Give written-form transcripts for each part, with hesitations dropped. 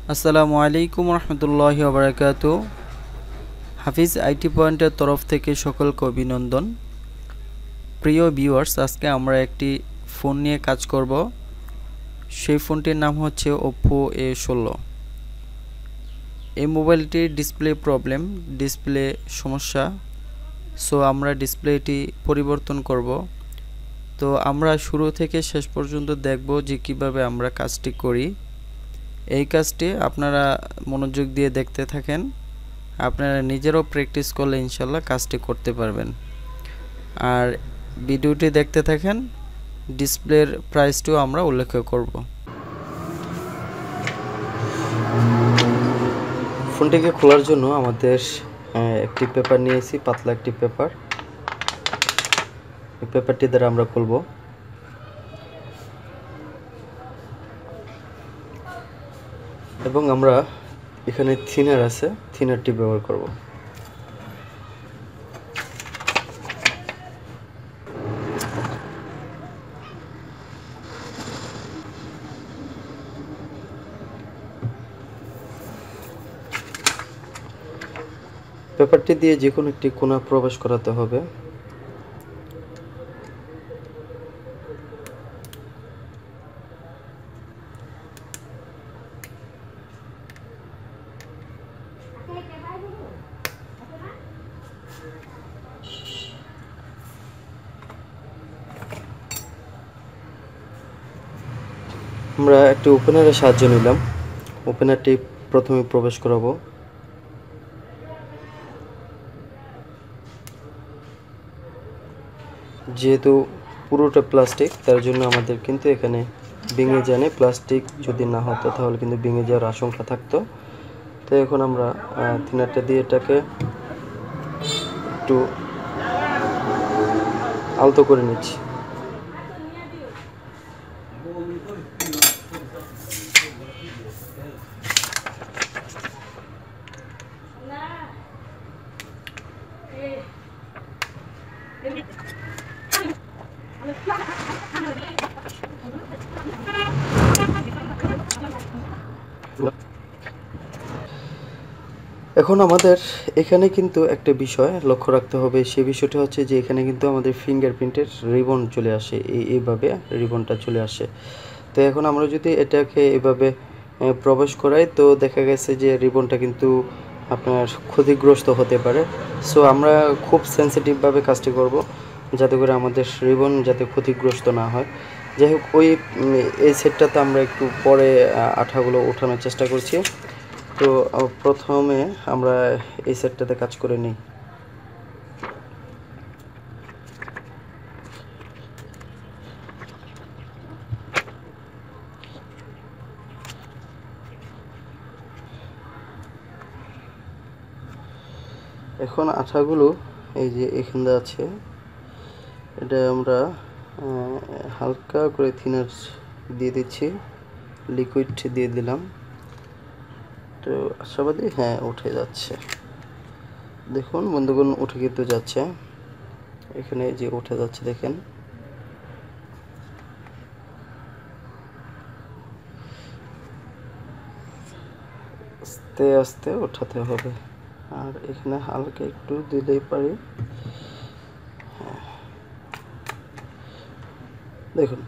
আসসালামু আলাইকুম রহমতুল্লাহি ওয়া বারাকাতুহু। হাফিজ আইটি পয়েন্টের তরফ থেকে সকলকে অভিনন্দন। প্রিয় ভিউয়ার্স, আজকে আমরা একটি ফোন নিয়ে কাজ করব। সেই ফোনটির নাম হচ্ছে Oppo A16। এই মোবাইলটির ডিসপ্লে প্রবলেম, ডিসপ্লে সমস্যা। সো আমরা ডিসপ্লেটি পরিবর্তন করব। তো আমরা শুরু থেকে শেষ পর্যন্ত দেখব যে কিভাবে আমরা কাজটি করি। এই কাজটি আপনারা মনোযোগ দিয়ে দেখতে থাকেন। আপনারা নিজেরাও প্র্যাকটিস করলে ইনশাল্লাহ কাজটি করতে পারবেন। আর ভিডিওটি দেখতে থাকেন, ডিসপ্লের প্রাইসটিও আমরা উল্লেখ করব। ফোনটিকে খোলার জন্য আমাদের একটি পেপার নিয়েছি, পাতলা একটি পেপার। এই পেপারটি দ্বারা আমরা খুলব। এবং আমরা এখানে থিনার আছে, থিনারটি ব্যবহার করব। পেপারটি দিয়ে যে কোনো একটি কোণা প্রবেশ করাতে হবে। আমরা একটি ওপেনারের সাহায্য নিলাম। ওপেনারটি প্রথমে প্রবেশ করাবো। যেহেতু পুরোটা প্লাস্টিক, তার জন্য আমাদের কিন্তু এখানে ভেঙে যায় না। প্লাস্টিক যদি না হতো তাহলে কিন্তু ভেঙে যাওয়ার আশঙ্কা থাকতো। তো এখন আমরা থিনারটা দিয়ে এটাকে একটু আলতো করে নিচ্ছি। এখন আমাদের এখানে কিন্তু একটা বিষয় লক্ষ্য রাখতে হবে। সেই বিষয়টা হচ্ছে যে এখানে কিন্তু আমাদের ফিঙ্গারপ্রিন্টের রিবন চলে আসে, এইভাবে রিবনটা চলে আসে। তো এখন আমরা যদি এটাকে এভাবে প্রবেশ করাই, তো দেখা গেছে যে রিবনটা কিন্তু আপনার ক্ষতিগ্রস্ত হতে পারে। সো আমরা খুব সেন্সিটিভভাবে কাজটি করব, যাতে করে আমাদের রিবন যাতে ক্ষতিগ্রস্ত না হয়। যাই হোক, এই সেটটাতে আমরা একটু পরে আঠাগুলো ওঠানোর চেষ্টা করছি। তো প্রথমে আমরা এই সেটটাতে কাজ করে নিই। এখন আঠাগুলো এই যে এখানে আছে, এটা আমরা হালকা করে থিনার দিয়ে দিচ্ছি, লিকুইড দিয়ে দিলাম। তো আশাবাদী হ্যাঁ উঠে যাচ্ছে। দেখুন বন্ধুগণ, উঠে কিন্তু যাচ্ছে। এখানে যে উঠে যাচ্ছে দেখেন। আস্তে আস্তে ওঠাতে হবে। আর এখানে হালকা একটু দিলেই পারি। দেখুন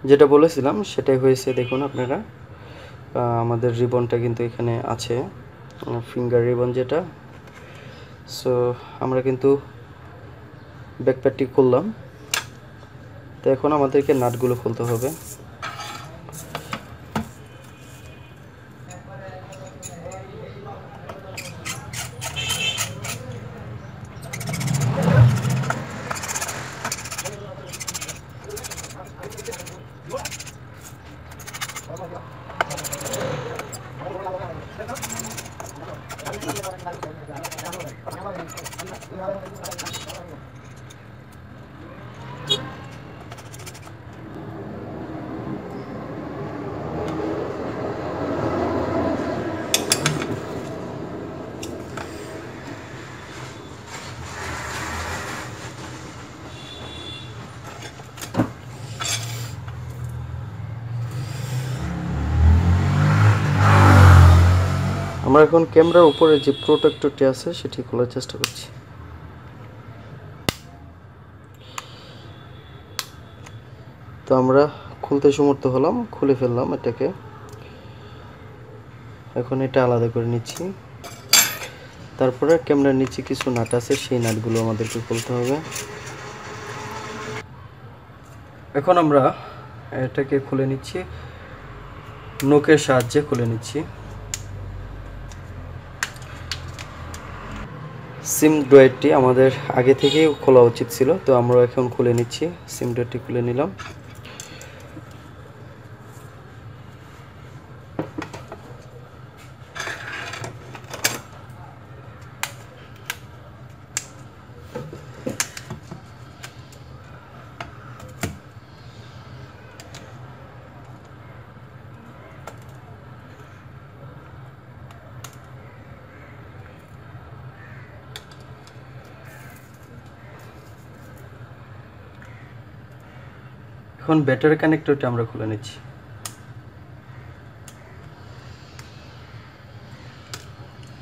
যেটা বলেছিলাম সেটাই হয়েছে। দেখুন আপনারা, আমাদের রিবনটা কিন্তু এখানে আছে, ফিঙ্গার রিবন যেটা। সো আমরা কিন্তু ব্যাকপ্যাকটি খুললাম। তো এখন আমাদেরকে নাটগুলো খুলতে হবে। আমরা এখন ক্যামেরার উপরে যে প্রোটেক্টরটি আছে সেটি খোলার চেষ্টা করছি। তো আমরা খুলতে সমর্থ হলাম, খুলে ফেললাম এটাকে। এখন এটা আলাদা করে নিচ্ছি। তারপরে ক্যামেরার নিচে কিছু নাট আছে, সেই নাটগুলো আমাদেরকে খুলতে হবে। এখন আমরা এটাকে খুলে নিচ্ছি, নখের সাহায্যে খুলে নিচ্ছি। সিম ড্রয়েরটি আমাদের আগে থেকেই খোলা উচিত ছিল, তো আমরা এখন খুলে নিচ্ছি। সিম ড্রয়েরটি খুলে নিলাম। এখন ব্যাটারি কানেক্টরটি আমরা খুলে নিচ্ছি।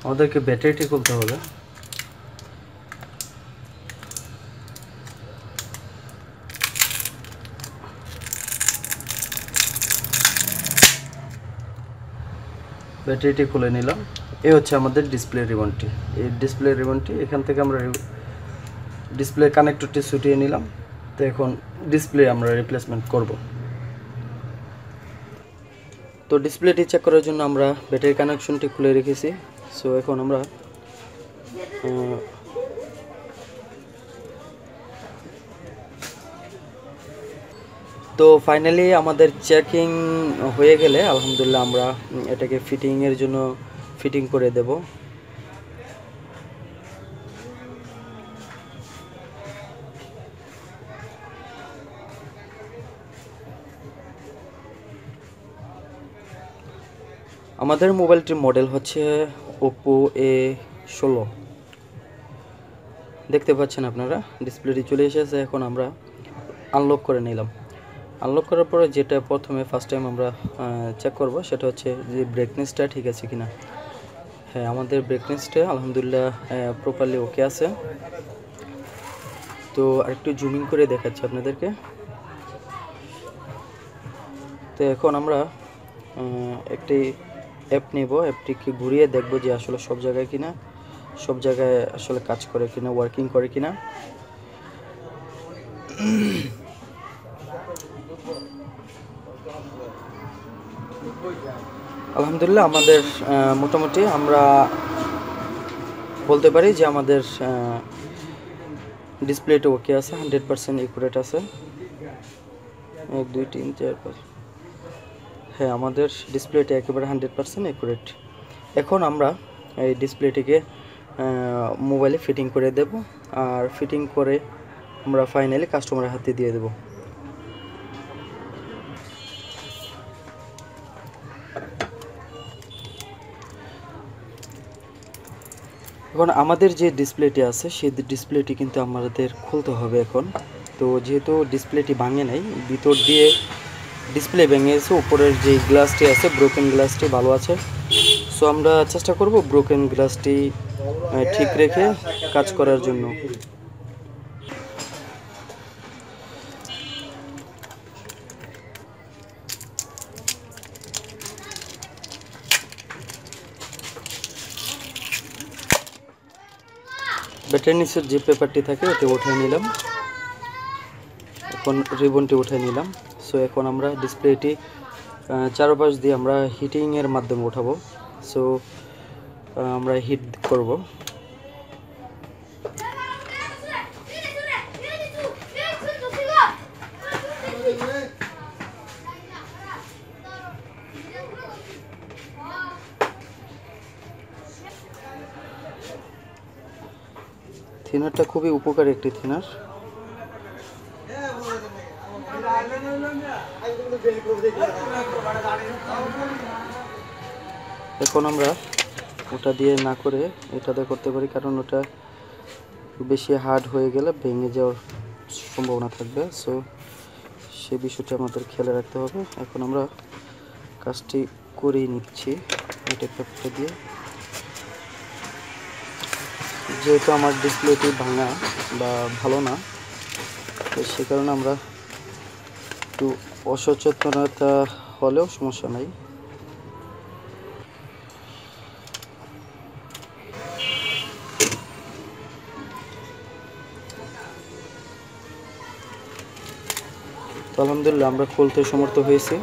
আমাদেরকে ব্যাটারিটি খুলতে হবে। ব্যাটারিটি খুলে নিলাম। এই হচ্ছে আমাদের ডিসপ্লে রিবনটি। এই ডিসপ্লে রিবনটি এখান থেকে আমরা ডিসপ্লে কানেক্টরটি ছুটিয়ে নিলাম। তো এখন ডিসপ্লে আমরা রিপ্লেসমেন্ট করব। তো ডিসপ্লেটি চেক করার জন্য আমরা ব্যাটারি কানেকশনটি খুলে রেখেছি। সো এখন আমরা তো ফাইনালি আমাদের চেকিং হয়ে গেলে আলহামদুলিল্লাহ আমরা এটাকে ফিটিংয়ের জন্য ফিটিং করে দেব। আমাদের মোবাইলটির মডেল হচ্ছে Oppo A16। দেখতে পাচ্ছেন আপনারা ডিসপ্লেটি চলে এসেছে। এখন আমরা আনলক করে নিলাম। আনলক করার পরে যেটা প্রথমে ফার্স্ট টাইম আমরা চেক করব সেটা হচ্ছে যে ব্রাইটনেসটা ঠিক আছে কিনা। হ্যাঁ, আমাদের ব্রাইটনেসটা আলহামদুলিল্লাহ প্রপারলি ওকে আছে। তো আরেকটু জুমিং করে দেখাচ্ছি আপনাদেরকে। তো এখন আমরা একটি অ্যাপ নেব, অ্যাপটিকে ঘুরিয়ে দেখব যে আসলে সব জায়গায় কিনা, সব জায়গায় আসলে কাজ করে কিনা, ওয়ার্কিং করে কিনা। আলহামদুলিল্লাহ আমাদের মোটামুটি আমরা বলতে পারি যে আমাদের ডিসপ্লেটা ওকে আছে, 100% একুরেট আছে। 1 2 3 4 5। হ্যাঁ, আমাদের ডিসপ্লেটা একেবারে 100% একুরেট। এখন আমরা এই ডিসপ্লেটিকে মোবাইলে ফিটিং করে দেব, আর ফিটিং করে আমরা ফাইনালি কাস্টমারের হাতে দিয়ে দেব। এখন আমাদের যে ডিসপ্লেটি আছে সেই ডিসপ্লেটি কিন্তু আমাদের খুলতে হবে এখন। তো যেহেতু ডিসপ্লেটি ভাঙে নাই, ভিতর দিয়ে ডিসপ্লে ভেঙে গেছে, উপরের যে গ্লাসটি আছে ব্রোকেন গ্লাসটি ভালো আছে। সো আমরা চেষ্টা করব ব্রোকেন গ্লাসটি ঠিক রেখে কাজ করার জন্য। ব্যাটারি নিচের যে পেপারটি থাকে ওটা উঠিয়ে নিলাম। এখন রিবনটি উঠিয়ে নিলাম। সো এখন আমরা ডিসপ্লেটি চারপাশ দিয়ে আমরা হিটিংয়ের মাধ্যমে উঠাবো। সো আমরা হিট করব। থিনারটা খুবই উপকারী একটি থিনার। এখন আমরা ওটা দিয়ে না করে এটাতে করতে পারি, কারণ ওটা বেশি হার্ড হয়ে গেলে ভেঙে যাওয়ার সম্ভাবনা থাকবে। সো সে বিষয়টা আমাদের খেয়াল রাখতে হবে। এখন আমরা কাজটি করেই নিচ্ছি এটা পেপারটা দিয়ে। যেহেতু আমার ডিসপ্লেটি ভাঙা বা ভালো না, তো সে কারণে আমরা একটু অসচেতনতা হলেও সমস্যা নাই। তো আলহামদুলিল্লাহ আমরা খুলতে সমর্থ হয়েছি।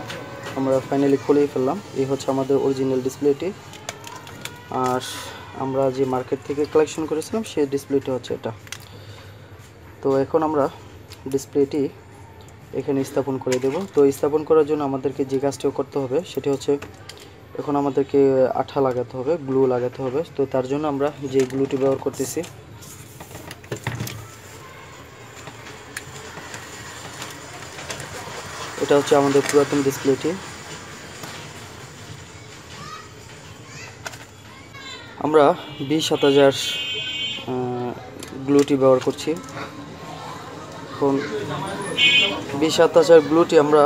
আমরা ফাইনালি খুলেই ফেললাম। এই হচ্ছে আমাদের অরিজিনাল ডিসপ্লেটি। আর আমরা যে মার্কেট থেকে কালেকশন করেছিলাম সেই ডিসপ্লেটি হচ্ছে এটা। তো এখন আমরা ডিসপ্লেটি এখানে স্থাপন করে দেব। তো স্থাপন করার জন্য আমাদেরকে যে কাজটিও করতে হবে সেটি হচ্ছে এখন আমাদেরকে আঠা লাগাতে হবে, গ্লু লাগাতে হবে। তো তার জন্য আমরা যে গ্লুটি ব্যবহার করতেছি, এটা হচ্ছে আমাদের পুরাতন ডিসপ্লেটি। আমরা 20-7000 গ্লুটি ব্যবহার করছি। এখন 20-7000 গ্লুটি আমরা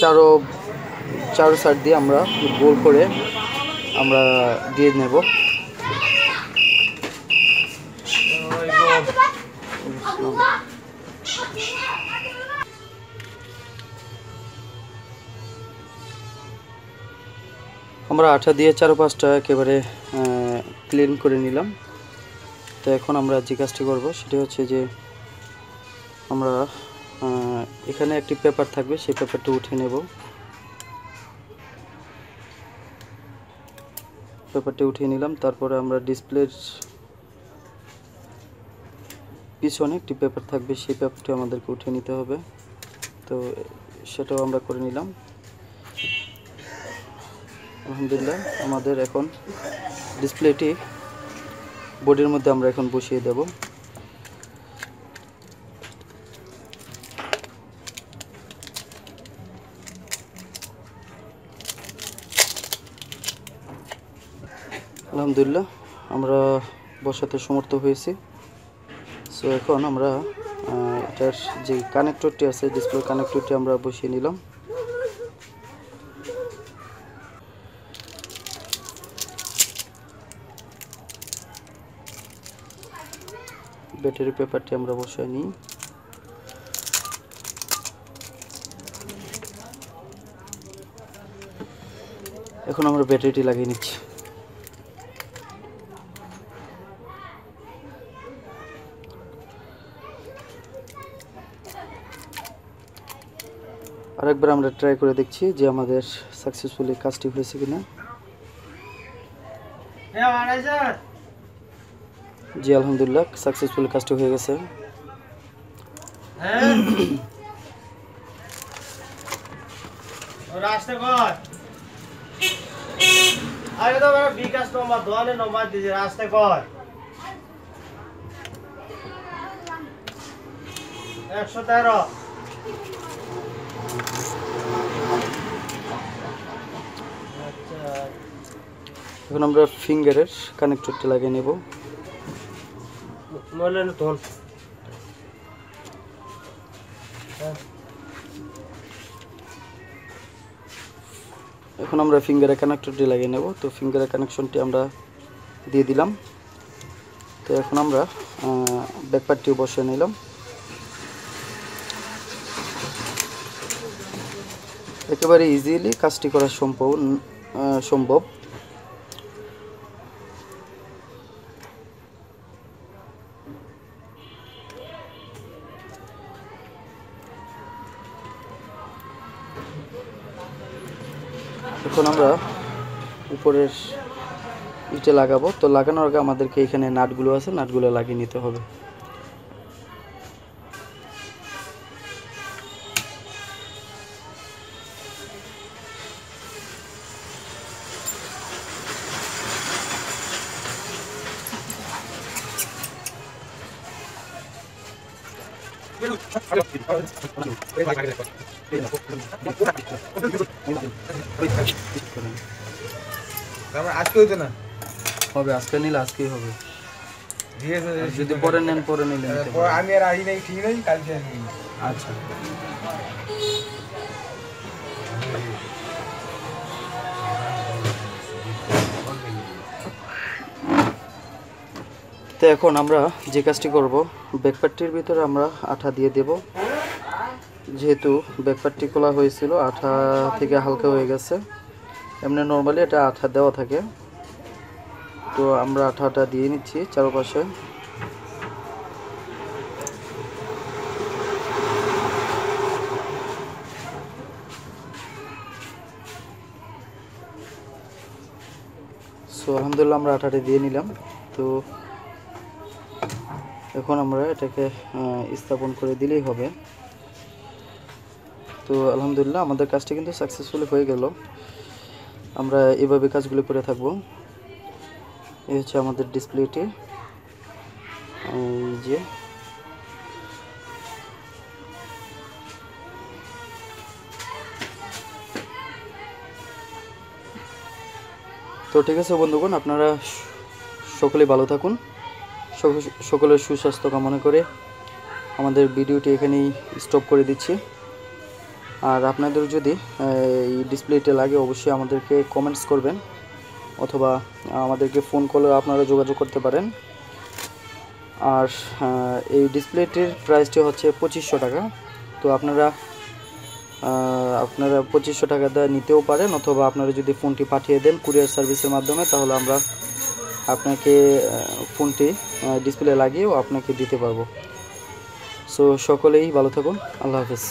চারো সাইড দিয়ে আমরা গোল করে আমরা দিয়ে নেব। আমরা আঠা দিয়ে চারপাশটা একেবারে ক্লিন করে নিলাম। তো এখন আমরা যে কাজটি করব সেটি হচ্ছে যে আমরা এখানে একটি পেপার থাকবে, সেই পেপারটা উঠিয়ে নেব। পেপারটি উঠিয়ে নিলাম। তারপরে আমরা ডিসপ্লের পিছনে একটি পেপার থাকবে, সেই পেপারটি আমাদেরকে উঠিয়ে নিতে হবে। তো সেটাও আমরা করে নিলাম। আলহামদুলিল্লাহ আমাদের এখন ডিসপ্লেটি বোর্ডের মধ্যে আমরা এখন বসিয়ে দেব। আলহামদুলিল্লাহ আমরা বসাতে সমর্থ হয়েছি। সো এখন আমরা এটার যে কানেক্টরটি আছে, ডিসপ্লে কানেক্টরটি আমরা বসিয়ে নিলাম। ব্যাটারি পেপারটি আমরা বসাই নিই। এখন আমরা ব্যাটারিটি লাগিয়ে নিচ্ছি। আরেকবার আমরা ট্রাই করে দেখছি যে আমাদের সাকসেসফুলি কাজটি হয়েছে কিনা। জি আলহামদুলিল্লাহ সাকসেসফুলি কাজটি হয়ে গেছে। বিকাশ নম্বর দোয়ানের নম্বর দিয়েছে রাস্তায় কর 113। এখন আমরা ফিঙ্গারের কানেক্টরটি লাগিয়ে নেব। এখন আমরা ফিঙ্গারের কানেক্টরটি লাগিয়ে নেব। তো ফিঙ্গারের কানেকশনটি আমরা দিয়ে দিলাম। তো এখন আমরা ব্যাকপার্টটিও বসিয়ে নিলাম। একেবারে ইজিলি কাজটি করা সম্ভব। এখন আমরা উপরের ইটে লাগাবো। তো লাগানোর আগে আমাদেরকে এখানে নাটগুলো আছে, নাটগুলো লাগিয়ে নিতে হবে। আজকে হইতো না, হবে আজকে নিলে আজকেই হবে। যদি পরে নেন পরে নিলে আমি আর আসি নাই, ঠিক নাই, কালকে আসি। আচ্ছা তো এখন আমরা যে কাজটি করব, ব্যাকপার্টটির ভিতরে আমরা আঠা দিয়ে দেব। যেহেতু ব্যাকপার্টটি খোলা হয়েছিল, আঠা থেকে হালকা হয়ে গেছে। এমনি নর্মালি এটা আঠা দেওয়া থাকে, তো আমরা আঠাটা দিয়ে নিচ্ছি চারপাশে। সো আলহামদুলিল্লাহ আমরা আঠাটা দিয়ে নিলাম। তো এখন আমরা এটাকে স্থাপন করে দিলেই হবে। তো আলহামদুলিল্লাহ আমাদের কাজটি কিন্তু সাকসেসফুলি হয়ে গেল। আমরা এভাবে কাজগুলো করে থাকব। এই হচ্ছে আমাদের ডিসপ্লেটি, এই যে তো ঠিক আছে বন্ধুগণ, আপনারা সকলেই ভালো থাকুন। সকলের সুস্বাস্থ্য কামনা করে আমাদের ভিডিওটি এখানেই স্টপ করে দিচ্ছি। আর আপনাদের যদি এই ডিসপ্লেটা লাগে অবশ্যই আমাদেরকে কমেন্টস করবেন, অথবা আমাদেরকে ফোন করে আপনারা যোগাযোগ করতে পারেন। আর এই ডিসপ্লেটির প্রাইসটি হচ্ছে 2500 টাকা। তো আপনারা 2500 টাকা দিয়ে নিতেও পারেন, অথবা আপনারা যদি ফোনটি পাঠিয়ে দেন কুরিয়ার সার্ভিসের মাধ্যমে, তাহলে আমরা আপনাকে ফোনটি ডিসপ্লে লাগিয়েও আপনাকে দিতে পারবো। সো সকলেই ভালো থাকুন। আল্লাহ হাফেজ।